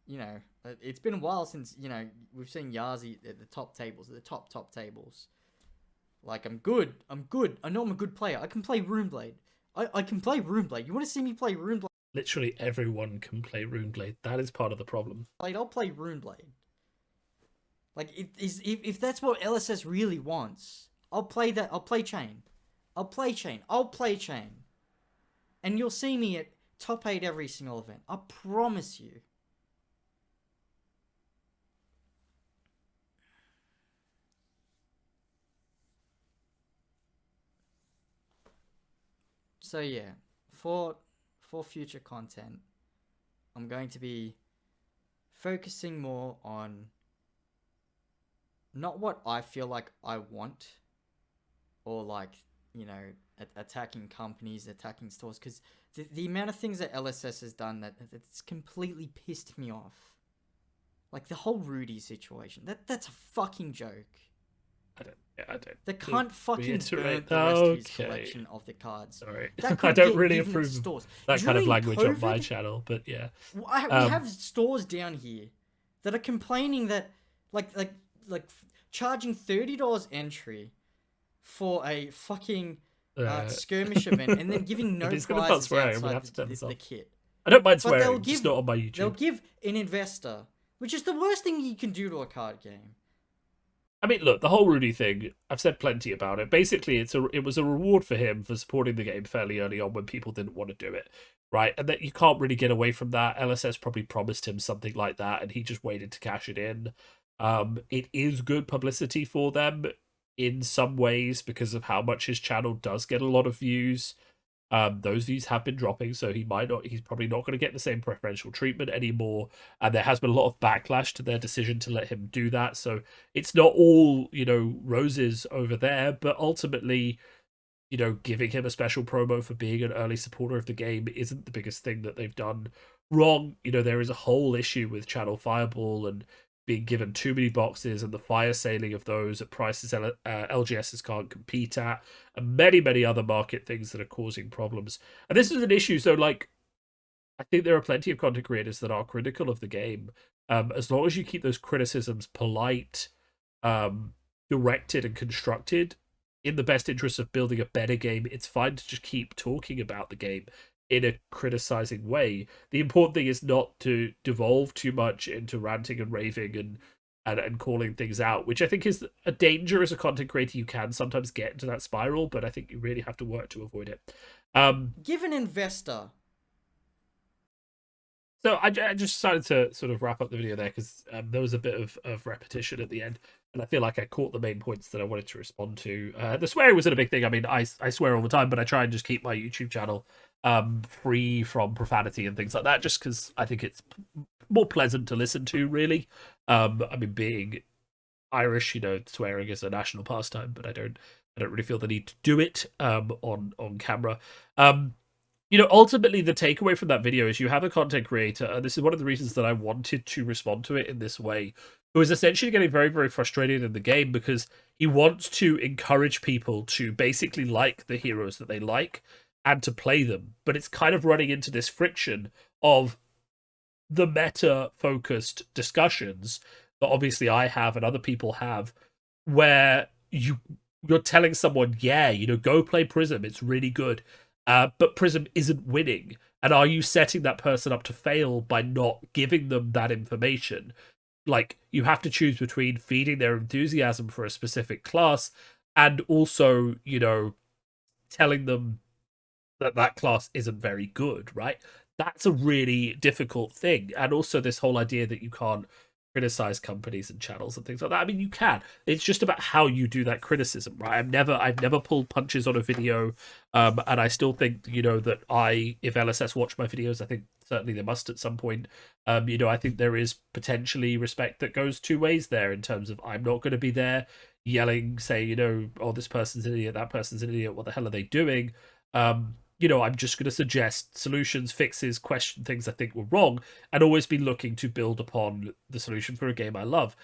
Speaker 2: you know, it's been a while since, you know, we've seen Yazi at the top tables, top tables. Like I'm good. I know I'm a good player. I can play Runeblade. I can play Runeblade. You want to see me play Runeblade?
Speaker 1: Literally everyone can play Runeblade. That is part of the problem.
Speaker 2: I'll play Runeblade. Like if that's what LSS really wants, I'll play that. I'll play Chain. And you'll see me at top 8 every single event. I promise you. So yeah, for future content, I'm going to be focusing more on not what I feel like I want, or like, you know, attacking companies, attacking stores, because the amount of things that LSS has done that's completely pissed me off. Like the whole Rudy situation, that's a fucking joke.
Speaker 1: I don't.
Speaker 2: The cunt fucking burnt the rest of his collection of the cards.
Speaker 1: Sorry, I don't really approve of that kind of language
Speaker 2: COVID,
Speaker 1: on my channel, but yeah.
Speaker 2: We have stores down here that are complaining that like charging $30 entry for a fucking skirmish event, and then giving no prizes outside the kit.
Speaker 1: I don't mind swearing, just not on my YouTube.
Speaker 2: They'll give an investor, which is the worst thing you can do to a card game.
Speaker 1: I mean, look, the whole Rudy thing, I've said plenty about it. Basically, it was a reward for him for supporting the game fairly early on when people didn't want to do it, right? And that you can't really get away from that. LSS probably promised him something like that, and he just waited to cash it in. It is good publicity for them in some ways because of how much his channel does get a lot of views. Those views have been dropping, so he's probably not going to get the same preferential treatment anymore. And there has been a lot of backlash to their decision to let him do that. So it's not all, you know, roses over there, but ultimately, you know, giving him a special promo for being an early supporter of the game isn't the biggest thing that they've done wrong. You know, there is a whole issue with Channel Fireball and being given too many boxes and the fire sailing of those at prices LGSs can't compete at, and many other market things that are causing problems. And this is an issue, so like, I think there are plenty of content creators that are critical of the game. As long as you keep those criticisms polite, directed and constructed, in the best interest of building a better game, it's fine to just keep talking about the game in a criticizing way. The important thing is not to devolve too much into ranting and raving and calling things out, which I think is a danger as a content creator. You can sometimes get into that spiral, but I think you really have to work to avoid it.
Speaker 2: Give an investor.
Speaker 1: So I just decided to sort of wrap up the video there because there was a bit of repetition at the end, and I feel like I caught the main points that I wanted to respond to. The swearing wasn't a big thing. I mean, I swear all the time, but I try and just keep my YouTube channel free from profanity and things like that, just because I think it's more pleasant to listen to, really. I mean, being Irish, swearing is a national pastime, but I don't really feel the need to do it on camera. Ultimately, the takeaway from that video is you have a content creator, and this is one of the reasons that I wanted to respond to it in this way, who is essentially getting very, very frustrated in the game because he wants to encourage people to basically like the heroes that they like and to play them. But it's kind of running into this friction of the meta-focused discussions that obviously I have and other people have, where you're telling someone, yeah, go play Prism, it's really good. But Prism isn't winning. And are you setting that person up to fail by not giving them that information? Like, you have to choose between feeding their enthusiasm for a specific class and also, telling them that class isn't very good, right? That's a really difficult thing. And also this whole idea that you can't criticize companies and channels and things like that. I mean, you can. It's just about how you do that criticism, right? I've never pulled punches on a video, and I still think that if LSS watch my videos, I think certainly they must at some point. I think there is potentially respect that goes two ways there in terms of I'm not going to be there yelling, say, oh, this person's an idiot, that person's an idiot, what the hell are they doing? I'm just going to suggest solutions, fixes, question things I think were wrong, and always be looking to build upon the solution for a game I love.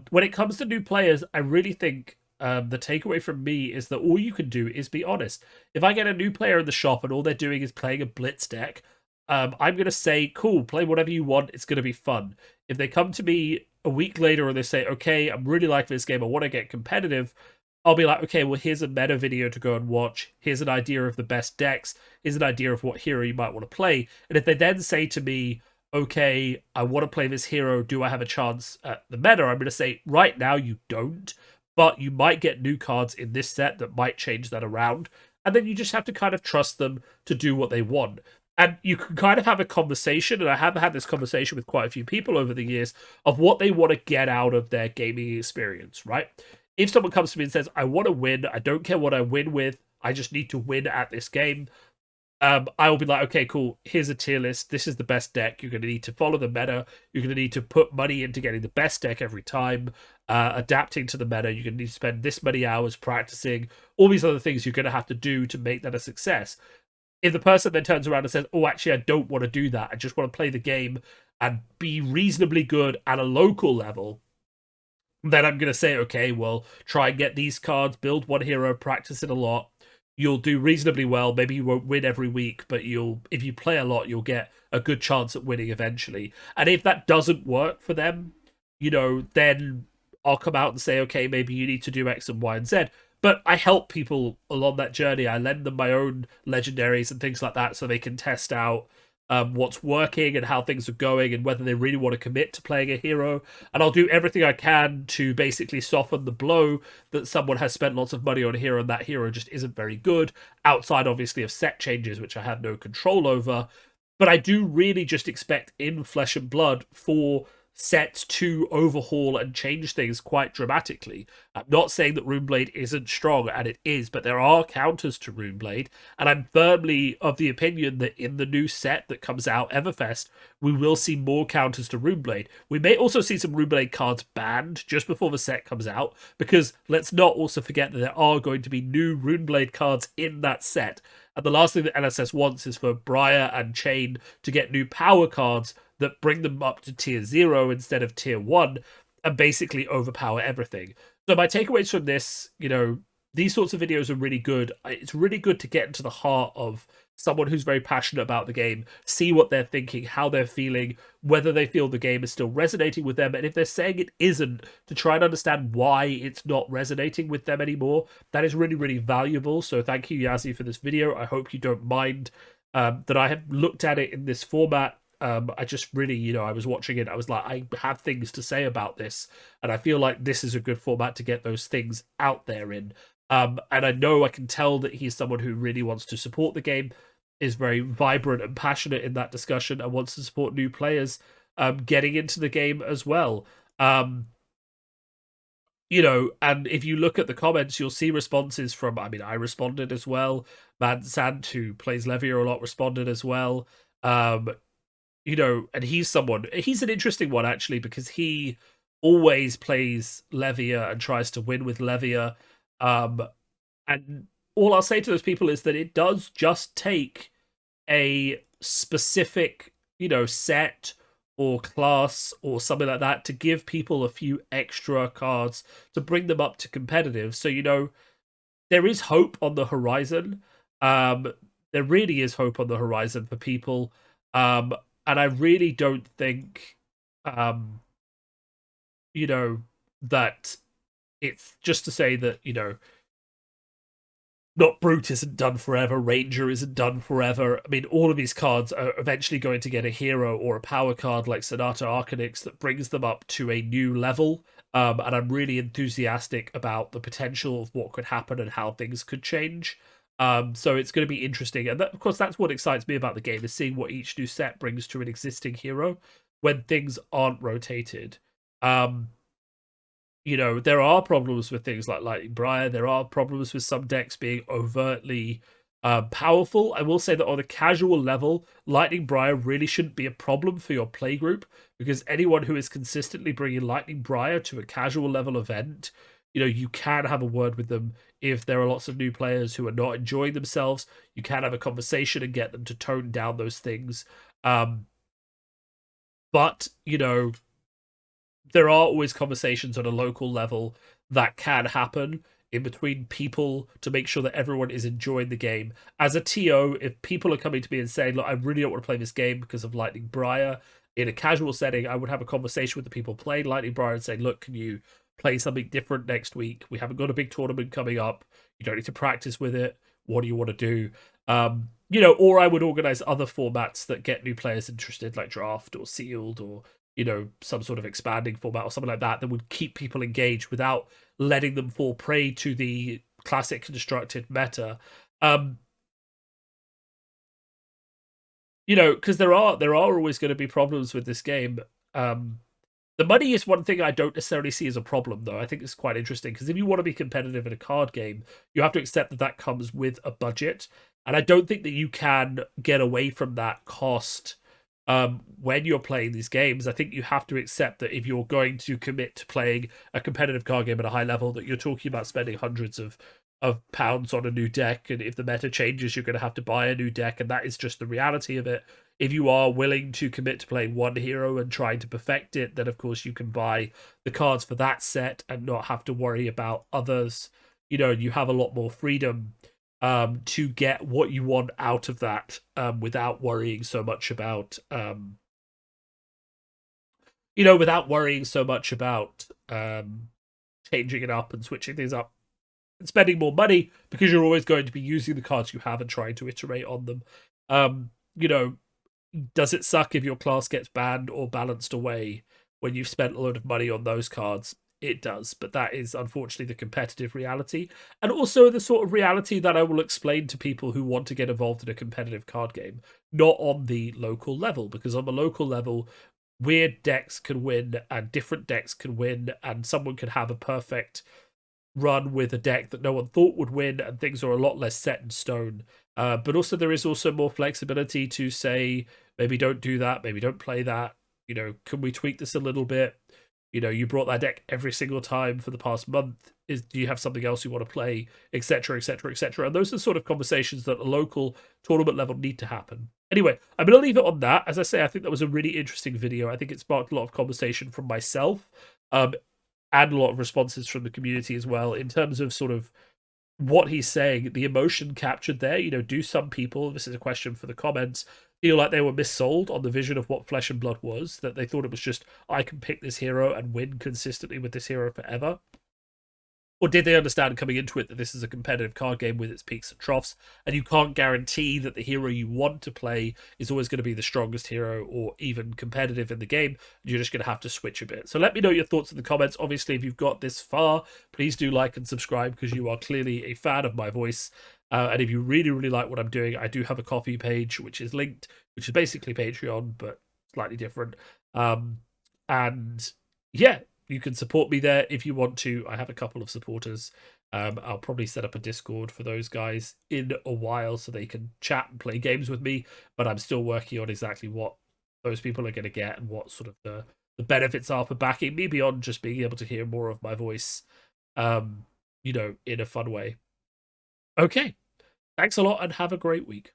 Speaker 1: When it comes to new players, I really think the takeaway from me is that all you can do is be honest. If I get a new player in the shop and all they're doing is playing a blitz deck, I'm going to say, cool, play whatever you want. It's going to be fun. If they come to me a week later and they say, okay, I'm really liking this game, I want to get competitive, I'll be like, okay, well, here's a meta video to go and watch. Here's an idea of the best decks. Here's an idea of what hero you might want to play. And if they then say to me, okay, I want to play this hero, do I have a chance at the meta? I'm going to say, right now you don't, but you might get new cards in this set that might change that around. And then you just have to kind of trust them to do what they want. And you can kind of have a conversation, and I have had this conversation with quite a few people over the years, of what they want to get out of their gaming experience, right? If someone comes to me and says, I want to win, I don't care what I win with, I just need to win at this game, I will be like, okay, cool, here's a tier list, this is the best deck, you're going to need to follow the meta, you're going to need to put money into getting the best deck every time, adapting to the meta, you're going to need to spend this many hours practicing, all these other things you're going to have to do to make that a success. If the person then turns around and says, oh, actually, I don't want to do that, I just want to play the game and be reasonably good at a local level, then I'm going to say, okay, well, try and get these cards, build one hero, practice it a lot. You'll do reasonably well. Maybe you won't win every week, but if you play a lot, you'll get a good chance at winning eventually. And if that doesn't work for them, then I'll come out and say, okay, maybe you need to do X and Y and Z. But I help people along that journey. I lend them my own legendaries and things like that so they can test out what's working and how things are going and whether they really want to commit to playing a hero. And I'll do everything I can to basically soften the blow that someone has spent lots of money on a hero and that hero just isn't very good, outside obviously of set changes, which I have no control over. But I do really just expect in Flesh and Blood for sets to overhaul and change things quite dramatically. I'm not saying that Runeblade isn't strong, and it is, but there are counters to Runeblade, and I'm firmly of the opinion that in the new set that comes out, Everfest, we will see more counters to Runeblade. We may also see some Runeblade cards banned just before the set comes out, because let's not also forget that there are going to be new Runeblade cards in that set, and the last thing that LSS wants is for Briar and Chain to get new power cards that bring them up to tier 0 instead of tier 1 and basically overpower everything. So my takeaways from this, these sorts of videos are really good. It's really good to get into the heart of someone who's very passionate about the game, see what they're thinking, how they're feeling, whether they feel the game is still resonating with them, and if they're saying it isn't, to try and understand why it's not resonating with them anymore. That is really, really valuable. So thank you, Yazi, for this video. I hope you don't mind that I have looked at it in this format. I just really, I was watching it. I was like, I have things to say about this, and I feel like this is a good format to get those things out there in. And I know I can tell that he's someone who really wants to support the game, is very vibrant and passionate in that discussion, and wants to support new players getting into the game as well. And if you look at the comments, you'll see responses from, I responded as well. Man Sand, who plays Levier a lot, responded as well. And he's an interesting one, actually, because he always plays Levier and tries to win with Levier. And all I'll say to those people is that it does just take a specific, set or class or something like that to give people a few extra cards to bring them up to competitive. So, there is hope on the horizon. There really is hope on the horizon for people. And I really don't think, that it's just to say that, not Brute isn't done forever, Ranger isn't done forever. I mean, all of these cards are eventually going to get a hero or a power card like Sonata Arcanix that brings them up to a new level. And I'm really enthusiastic about the potential of what could happen and how things could change. So it's going to be interesting. And of course, that's what excites me about the game, is seeing what each new set brings to an existing hero when things aren't rotated. There are problems with things like Lightning Briar. There are problems with some decks being overtly powerful. I will say that on a casual level, Lightning Briar really shouldn't be a problem for your playgroup, because anyone who is consistently bringing Lightning Briar to a casual level event, you can have a word with them. If there are lots of new players who are not enjoying themselves, you can have a conversation and get them to tone down those things. But, there are always conversations on a local level that can happen in between people to make sure that everyone is enjoying the game. As a TO, if people are coming to me and saying, look, I really don't want to play this game because of Lightning Briar, in a casual setting, I would have a conversation with the people playing Lightning Briar and say, look, can you play something different next week? We haven't got a big tournament coming up. You don't need to practice with it. What do you want to do? Or I would organize other formats that get new players interested, like Draft or Sealed, or some sort of expanding format or something like that would keep people engaged without letting them fall prey to the classic constructed meta. Because there are always going to be problems with this game. The money is one thing I don't necessarily see as a problem, though. I think it's quite interesting, because if you want to be competitive in a card game, you have to accept that that comes with a budget. And I don't think that you can get away from that cost when you're playing these games. I think you have to accept that if you're going to commit to playing a competitive card game at a high level, that you're talking about spending hundreds of pounds on a new deck, and if the meta changes, you're going to have to buy a new deck, and that is just the reality of it. If you are willing to commit to playing one hero and trying to perfect it, then of course you can buy the cards for that set and not have to worry about others. You have a lot more freedom to get what you want out of that, without worrying so much about changing it up and switching things up and spending more money, because you're always going to be using the cards you have and trying to iterate on them. Does it suck if your class gets banned or balanced away when you've spent a lot of money on those cards? It does, but that is unfortunately the competitive reality, and also the sort of reality that I will explain to people who want to get involved in a competitive card game, not on the local level, because on the local level, weird decks can win and different decks can win, and someone can have a perfect run with a deck that no one thought would win, and things are a lot less set in stone. But also there is also more flexibility to say, maybe don't do that, maybe don't play that. Can we tweak this a little bit? You brought that deck every single time for the past month. Do you have something else you want to play, etc., etc., etc.? And those are the sort of conversations that at a local tournament level need to happen. Anyway, I'm going to leave it on that. As I say, I think that was a really interesting video. I think it sparked a lot of conversation from myself, and a lot of responses from the community as well, in terms of sort of what he's saying, the emotion captured there, do some people, this is a question for the comments, feel like they were missold on the vision of what Flesh and Blood was, that they thought it was just, I can pick this hero and win consistently with this hero forever? Or did they understand coming into it that this is a competitive card game with its peaks and troughs, and you can't guarantee that the hero you want to play is always going to be the strongest hero or even competitive in the game? You're just going to have to switch a bit. So let me know your thoughts in the comments. Obviously, if you've got this far, please do like and subscribe because you are clearly a fan of my voice. And if you really, really like what I'm doing, I do have a coffee page, which is linked, which is basically Patreon, but slightly different. And yeah, you can support me there if you want to. I have a couple of supporters. I'll probably set up a Discord for those guys in a while so they can chat and play games with me. But I'm still working on exactly what those people are going to get and what sort of the benefits are for backing me beyond just being able to hear more of my voice, in a fun way. Okay. Thanks a lot and have a great week.